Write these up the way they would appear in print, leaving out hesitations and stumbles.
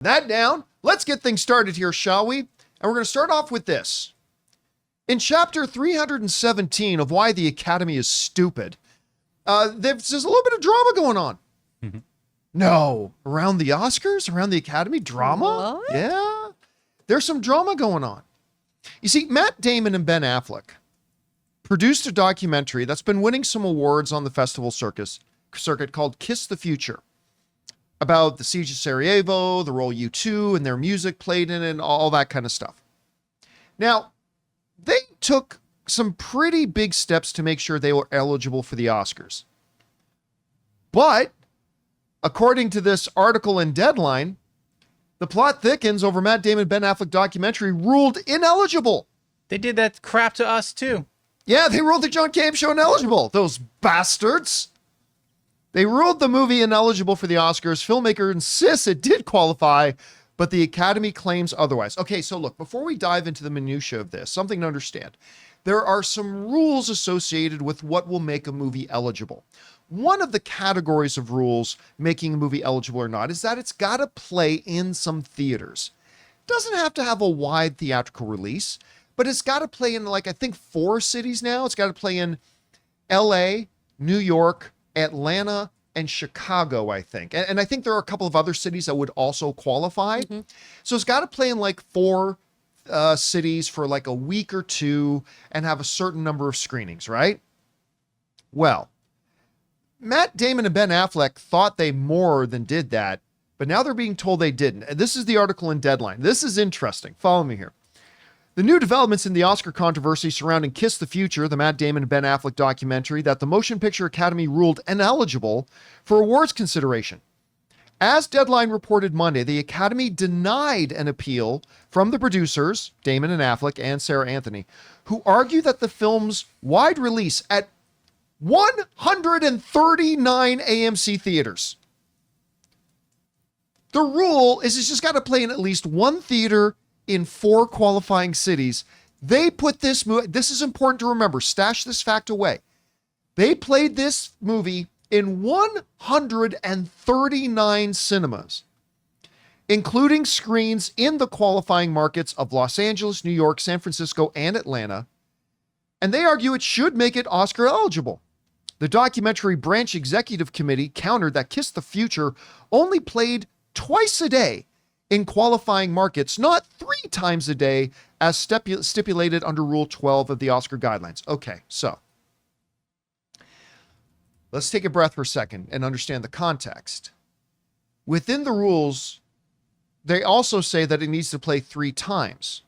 That down, let's get things started here, shall we? And we're going to start off with this. In chapter 317 of Why the Academy is Stupid, there's a little bit of drama going on. No, around the Oscars, around the Academy, drama? What? Yeah, there's some drama going on. You see, Matt Damon and Ben Affleck produced a documentary that's been winning some awards on the festival circuit called Kiss the Future, about the siege of Sarajevo, the role U2 and their music played in it, and all that kind of stuff. Now, they took some pretty big steps to make sure they were eligible for the Oscars. But, according to this article in Deadline, the plot thickens over Matt Damon Ben Affleck documentary ruled ineligible. They did that crap to us too. Yeah, they ruled the John Campea Show ineligible. Those bastards. They ruled the movie ineligible for the Oscars. Filmmaker insists it did qualify, but the Academy claims otherwise. Okay, so look, before we dive into the minutiae of this, something to understand. There are some rules associated with what will make a movie eligible. One of the categories of rules making a movie eligible or not is that it's got to play in some theaters. It doesn't have to have a wide theatrical release, but it's got to play in, like, I think 4 cities now. It's got to play in LA, New York, Atlanta, and Chicago, I think. And I think there are a couple of other cities that would also qualify. Mm-hmm. So it's got to play in like 4 cities for like a week or 2 and have a certain number of screenings, right? Well, Matt Damon and Ben Affleck thought they more than did that, but now they're being told they didn't. And this is the article in Deadline. This is interesting. Follow me here. The new developments in the Oscar controversy surrounding Kiss the Future, the Matt Damon and Ben Affleck documentary that the Motion Picture Academy ruled ineligible for awards consideration. As Deadline reported Monday, the Academy denied an appeal from the producers, Damon and Affleck and Sarah Anthony, who argue that the film's wide release at 139 AMC theaters. The rule is it's just got to play in at least 1 theater in 4 qualifying cities. They put this movie, this is important to remember, stash this fact away. They played this movie in 139 cinemas, including screens in the qualifying markets of Los Angeles, New York, San Francisco, and Atlanta. And they argue it should make it Oscar eligible. The documentary branch executive committee countered that Kiss the Future only played twice a day in qualifying markets, not 3 times a day as stipulated under Rule 12 of the Oscar guidelines. Okay, so let's take a breath for a second and understand the context. Within the rules, they also say that it needs to play 3 times.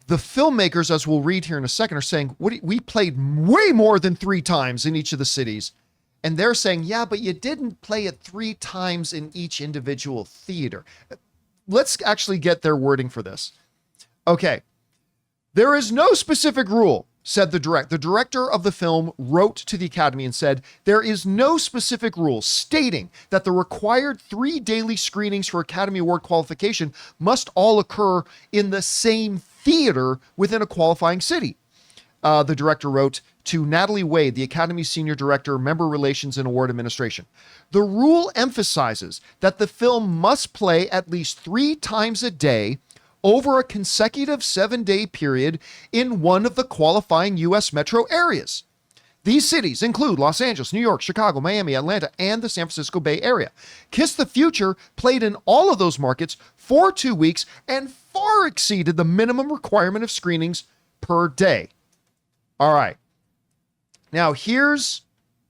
The filmmakers, as we'll read here in a second, are saying, we played way more than 3 times in each of the cities. And they're saying, yeah, but you didn't play it 3 times in each individual theater. Let's actually get their wording for this. Okay. There is no specific rule, said the director. The director of the film wrote to the Academy and said, there is no specific rule stating that the required 3 daily screenings for Academy Award qualification must all occur in the same theater within a qualifying city. The director wrote to Natalie Wade, the Academy's Senior Director, Member Relations and Award Administration. The rule emphasizes that the film must play at least 3 times a day over a consecutive 7-day period in one of the qualifying U.S. metro areas. These cities include Los Angeles, New York, Chicago, Miami, Atlanta, and the San Francisco Bay Area. Kiss the Future played in all of those markets for 2 weeks and far exceeded the minimum requirement of screenings per day. All right. Now, here's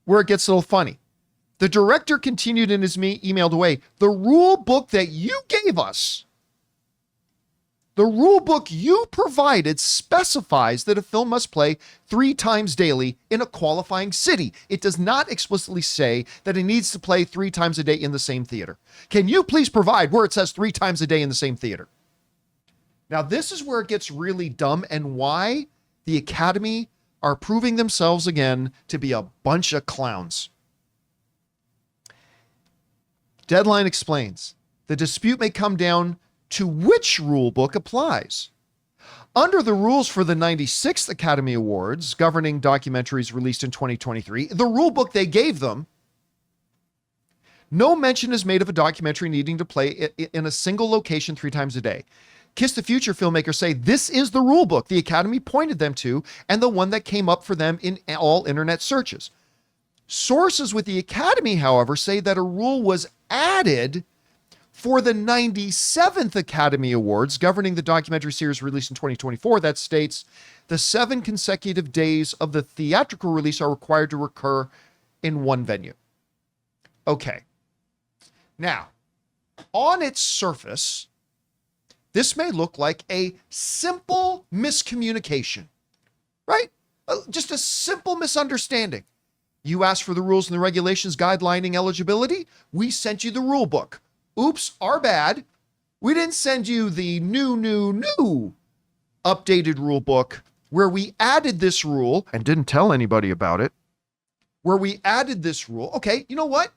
where it gets a little funny. The director continued in his emailed away, the rule book that you gave us, the rule book you provided specifies that a film must play 3 times daily in a qualifying city. It does not explicitly say that it needs to play 3 times a day in the same theater. Can you please provide where it says 3 times a day in the same theater? Now, this is where it gets really dumb and why the Academy are proving themselves again to be a bunch of clowns. Deadline explains, the dispute may come down to which rule book applies. Under the rules for the 96th Academy Awards governing documentaries released in 2023, the rule book they gave them No mention is made of a documentary needing to play in a single location 3 times a day. Kiss the Future filmmakers say this is the rule book the Academy pointed them to and the one that came up for them in all internet searches. Sources with the Academy, however, say that a rule was added for the 97th Academy Awards governing the documentary series released in 2024 that states the 7 consecutive days of the theatrical release are required to occur in one venue. Okay. Now, on its surface, this may look like a simple miscommunication, right? Just a simple misunderstanding. You asked for the rules and the regulations guidelining eligibility. We sent you the rule book. Oops, our bad. We didn't send you the new updated rule book where we added this rule and didn't tell anybody about it. Where we added this rule. Okay, you know what?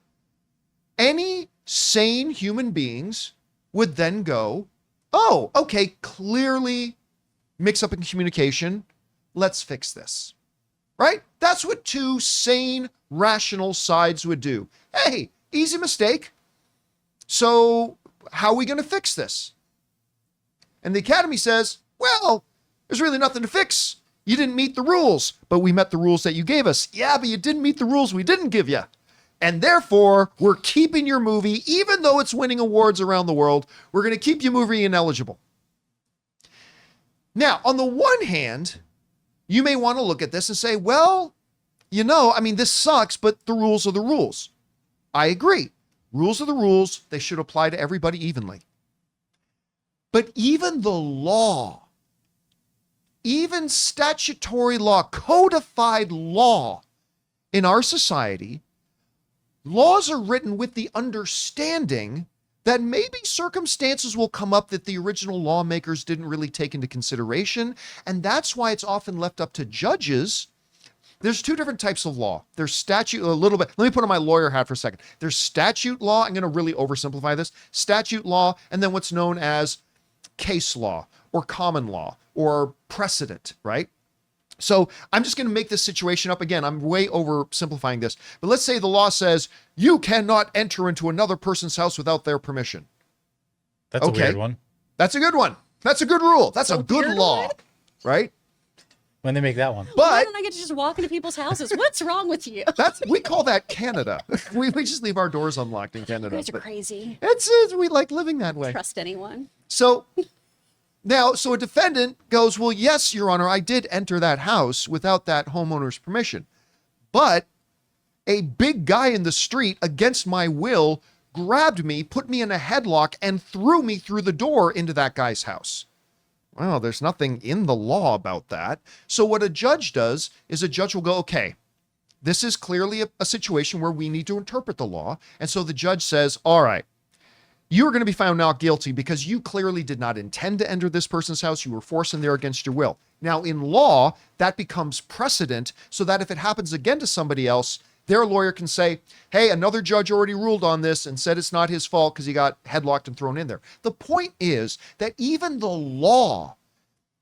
Any sane human beings would then go, oh, okay, clearly mix up in communication. Let's fix this. Right? That's what 2 sane, rational sides would do. Hey, easy mistake. So how are we going to fix this? And the Academy says, well, there's really nothing to fix. You didn't meet the rules, but we met the rules that you gave us. Yeah, but you didn't meet the rules we didn't give you. And therefore, we're keeping your movie, even though it's winning awards around the world, we're going to keep your movie ineligible. Now, on the one hand, you may want to look at this and say, well, you know, I mean, this sucks, but the rules are the rules. I agree. Rules are the rules. They should apply to everybody evenly. But even the law, even statutory law, codified law in our society, laws are written with the understanding that maybe circumstances will come up that the original lawmakers didn't really take into consideration. And that's why it's often left up to judges. There's 2 different types of law. There's statute, a little bit. Let me put on my lawyer hat for a second. There's statute law. I'm going to really oversimplify this. Statute law, and then what's known as case law or common law or precedent, right? So I'm just going to make this situation up again. I'm way oversimplifying this. But let's say the law says you cannot enter into another person's house without their permission. That's a weird one. That's a good one. That's a good rule. That's a good law, right? When they make that one. Why But don't I get to just walk into people's houses? What's wrong with you? we call that Canada. We just leave our doors unlocked in Canada. You guys are But crazy. we like living that way. Trust anyone. So now, so a defendant goes, well, yes, Your Honor, I did enter that house without that homeowner's permission. But a big guy in the street, against my will, grabbed me, put me in a headlock, and threw me through the door into that guy's house. Well, there's nothing in the law about that. So what a judge does is a judge will go, okay, this is clearly a situation where we need to interpret the law. And so the judge says, all right, you are going to be found not guilty because you clearly did not intend to enter this person's house. You were forced in there against your will. Now, in law, that becomes precedent so that if it happens again to somebody else, their lawyer can say, hey, another judge already ruled on this and said it's not his fault because he got headlocked and thrown in there. The point is that even the law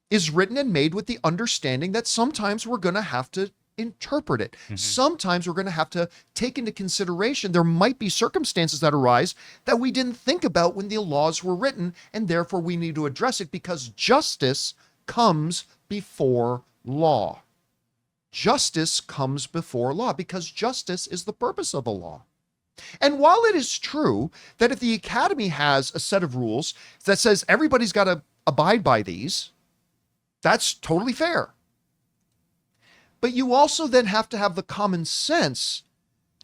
is written and made with the understanding that sometimes we're going to have to interpret it. Mm-hmm. Sometimes we're going to have to take into consideration there might be circumstances that arise that we didn't think about when the laws were written, and therefore we need to address it because justice comes before law. Justice comes before law because justice is the purpose of the law. And while it is true that if the Academy has a set of rules that says everybody's got to abide by these, that's totally fair. But you also then have to have the common sense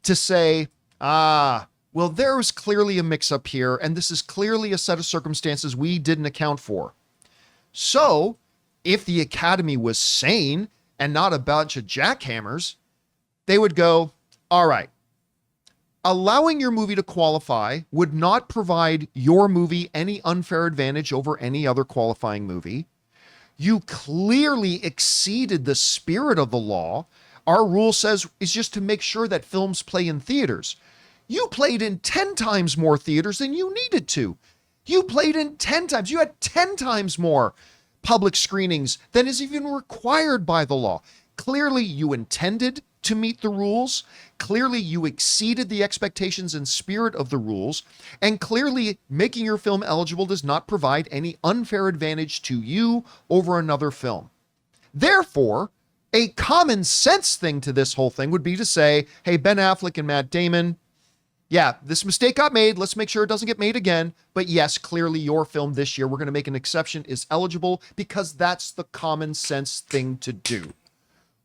to say, well, there was clearly a mix-up here, and this is clearly a set of circumstances we didn't account for. So, if the Academy was sane and not a bunch of jackhammers, they would go, all right, allowing your movie to qualify would not provide your movie any unfair advantage over any other qualifying movie. You clearly exceeded the spirit of the law. Our rule says is just to make sure that films play in theaters. You played in 10 times more theaters than you needed to. You played in 10 times. You had 10 times more public screenings than is even required by the law. Clearly, you intended to meet the rules. clearly you exceeded the expectations and spirit of the rules, and clearly making your film eligible does not provide any unfair advantage to you over another film. Therefore, a common sense thing to this whole thing would be to say, hey, Ben Affleck and Matt Damon, yeah, this mistake got made. Let's make sure it doesn't get made again. But yes, clearly your film this year, we're going to make an exception, is eligible because that's the common sense thing to do.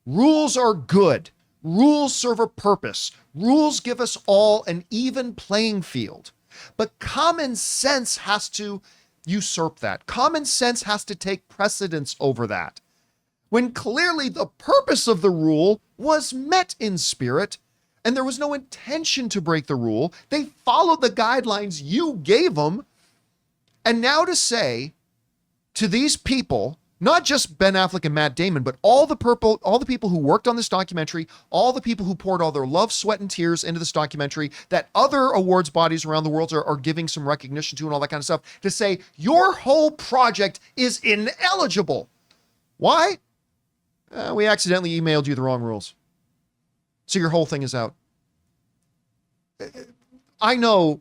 Rules are good. Rules serve a purpose. Rules give us all an even playing field. But common sense has to usurp that. Common sense has to take precedence over that. When clearly the purpose of the rule was met in spirit, and there was no intention to break the rule. They followed the guidelines you gave them. And now to say to these people, not just Ben Affleck and Matt Damon, but all the people who worked on this documentary, all the people who poured all their love, sweat, and tears into this documentary, that other awards bodies around the world are giving some recognition to and all that kind of stuff, to say your whole project is ineligible. Why? We accidentally emailed you the wrong rules. So your whole thing is out. I know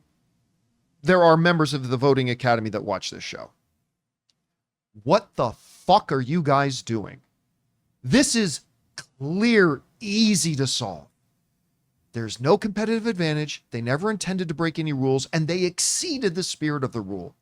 there are members of the voting academy that watch this show. What the fuck are you guys doing? This is clear, easy to solve. There's no competitive advantage. They never intended to break any rules, and they exceeded the spirit of the rule.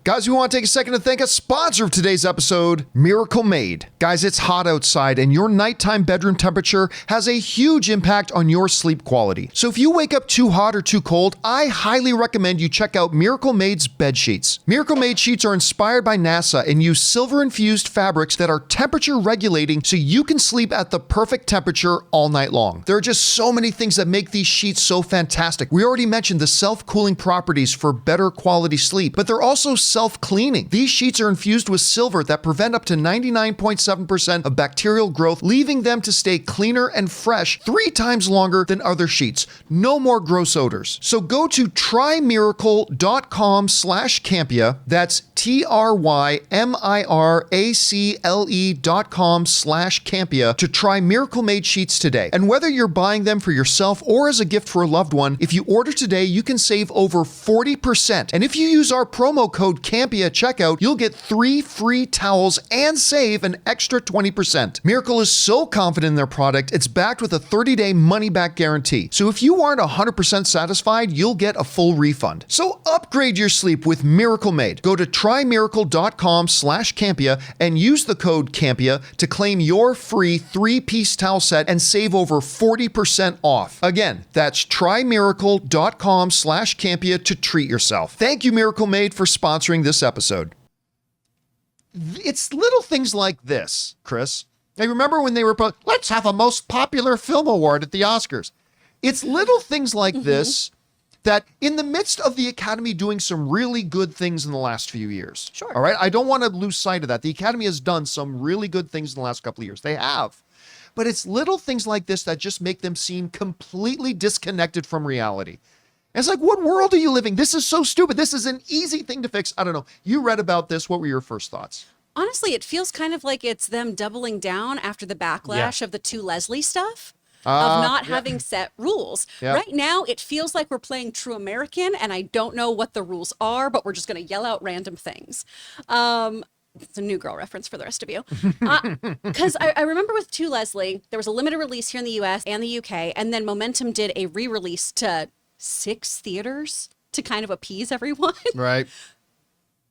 Guys, we want to take a second to thank a sponsor of today's episode, Miracle Made. Guys, it's hot outside and your nighttime bedroom temperature has a huge impact on your sleep quality. So if you wake up too hot or too cold, I highly recommend you check out Miracle Made's bed sheets. Miracle Made sheets are inspired by NASA and use silver-infused fabrics that are temperature regulating so you can sleep at the perfect temperature all night long. There are just so many things that make these sheets so fantastic. We already mentioned the self-cooling properties for better quality sleep, but they're also self-cleaning. These sheets are infused with silver that prevent up to 99.7% of bacterial growth, leaving them to stay cleaner and fresh 3 times longer than other sheets. No more gross odors. So go to trymiracle.com/Campea. That's TRYMIRACLE.com/Campea to try Miracle Made sheets today. And whether you're buying them for yourself or as a gift for a loved one, if you order today, you can save over 40%. And if you use our promo code Campea at checkout, you'll get 3 free towels and save an extra 20%. Miracle is so confident in their product, it's backed with a 30-day money-back guarantee. So if you aren't 100% satisfied, you'll get a full refund. So upgrade your sleep with Miracle Made. Go to trymiracle.com/Campea and use the code Campea to claim your free 3-piece towel set and save over 40% off. Again, that's trymiracle.com/Campea to treat yourself. Thank you, Miracle Made, for sponsoring this episode. It's little things like this, Chris. I remember when they were, let's have a most popular film award at the Oscars. It's little things like this that in the midst of the Academy doing some really good things in the last few years. Sure. All right. I don't want to lose sight of that. The Academy has done some really good things in the last couple of years. They have. But it's little things like this that just make them seem completely disconnected from reality. And it's like, what world are you living? This is so stupid. This is an easy thing to fix. I don't know. You read about this. What were your first thoughts? Honestly, it feels kind of like it's them doubling down after the backlash of the 2 Leslie stuff. Of not having set rules. Right now, it feels like we're playing True American, and I don't know what the rules are, but we're just going to yell out random things. It's a New Girl reference for the rest of you. Because I remember with 2 Leslie, there was a limited release here in the US and the UK, and then Momentum did a re-release to 6 theaters to kind of appease everyone. Right.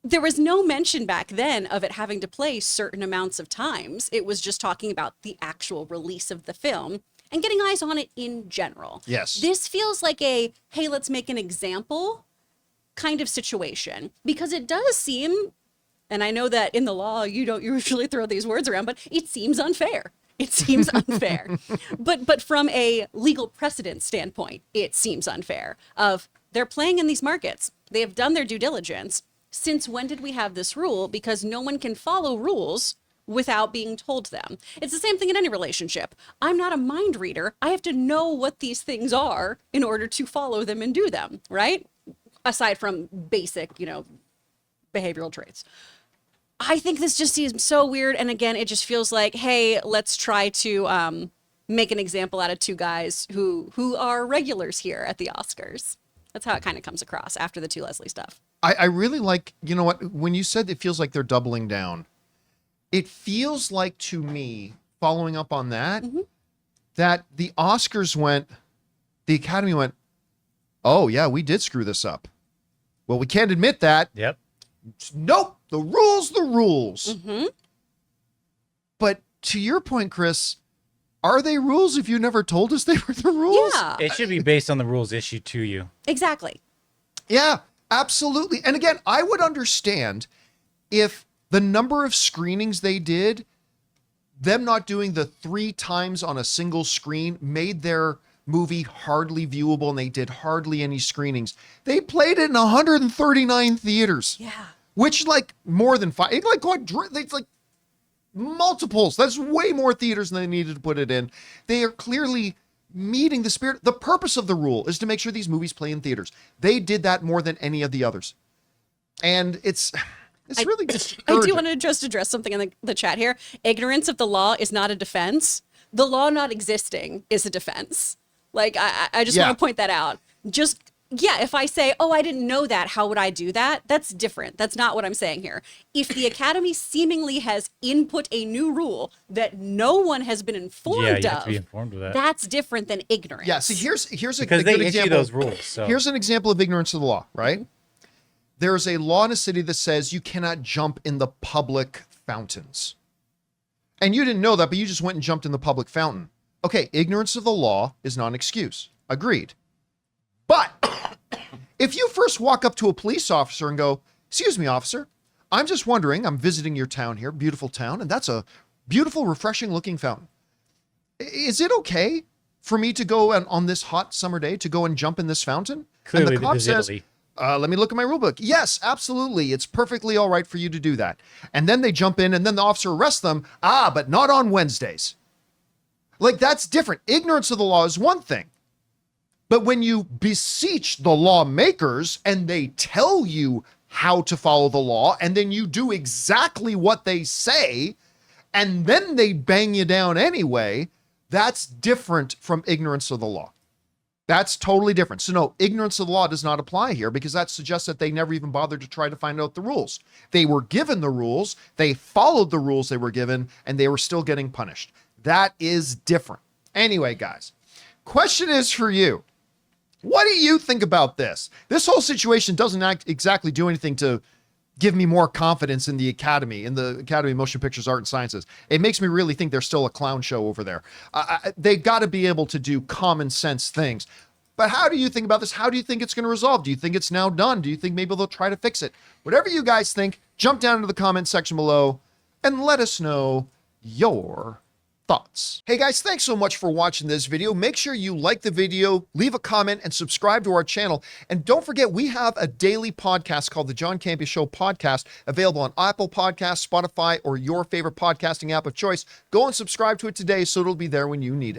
There was no mention back then of it having to play certain amounts of times. It was just talking about the actual release of the film and getting eyes on it in general. Yes. This feels like a, hey, let's make an example kind of situation, because it does seem, and I know that in the law, you don't usually throw these words around, but it seems unfair. It seems unfair. But from a legal precedent standpoint, it seems unfair. Of they're playing in these markets. They have done their due diligence. Since when did we have this rule? Because no one can follow rules without being told them. It's the same thing in any relationship. I'm not a mind reader. I have to know what these things are in order to follow them and do them, right? Aside from basic, behavioral traits. I think this just seems so weird. And again, it just feels like, hey, let's try to make an example out of two guys who are regulars here at the Oscars. That's how it kind of comes across after the two Leslie stuff. I really like, you know what, when you said it feels like they're doubling down, it feels like to me, following up on that, that the Academy went, oh yeah, we did screw this up. Well, we can't admit that. Yep. Nope. The rules. But to your point, Chris, are they rules if you never told us they were the rules? Yeah, It should be based on the rules issued to you. exactly. Yeah, absolutely. And again, I would understand if the number of screenings they did, them not doing the 3 times on a single screen made their movie hardly viewable and they did hardly any screenings. They played it in 139 theaters. Yeah. Which like more than 5, it's like multiples. That's way more theaters than they needed to put it in. They are clearly meeting the spirit. The purpose of the rule is to make sure these movies play in theaters. They did that more than any of the others. And it's really discouraging. I do want to just address something in the chat here. Ignorance of the law is not a defense. The law not existing is a defense. Like, I just want to point that out. If I say, oh, I didn't know that, how would I do that? That's different. That's not what I'm saying here. If the Academy seemingly has input a new rule that no one has been informed Yeah, of, you have to be informed of that. that's different than ignorance. Yeah, see, here's a Because good they issue example. those rules. So. Here's an example of ignorance of the law, right? There's a law in a city that says you cannot jump in the public fountains. And you didn't know that, but you just went and jumped in the public fountain. Okay, ignorance of the law is not an excuse. Agreed. But if you first walk up to a police officer and go, excuse me, officer, I'm just wondering, I'm visiting your town here, beautiful town, and that's a beautiful, refreshing looking fountain. Is it okay for me to go on this hot summer day to go and jump in this fountain? Clearly, and the cop this is says, Italy. let me look at my rule book. Yes, absolutely. It's perfectly all right for you to do that. And then they jump in and then the officer arrests them. But not on Wednesdays. Like, that's different. Ignorance of the law is one thing. But when you beseech the lawmakers and they tell you how to follow the law, and then you do exactly what they say, and then they bang you down anyway, that's different from ignorance of the law. That's totally different. So no, ignorance of the law does not apply here because that suggests that they never even bothered to try to find out the rules. They were given the rules, they followed the rules they were given, and they were still getting punished. That is different. Anyway, guys, question is for you. What do you think about this? This whole situation doesn't exactly do anything to give me more confidence in the Academy, in the Academy of Motion Pictures, Art and Sciences. It makes me really think they're still a clown show over there. They've got to be able to do common sense things. But how do you think about this? How do you think it's going to resolve? Do you think it's now done? Do you think maybe they'll try to fix it? Whatever you guys think, jump down into the comment section below and let us know your thoughts. Hey guys, thanks so much for watching this video. Make sure you like the video, leave a comment, and subscribe to our channel. And don't forget, we have a daily podcast called the John Campea Show podcast, available on Apple Podcasts, Spotify, or your favorite podcasting app of choice. Go and subscribe to it today so it'll be there when you need it.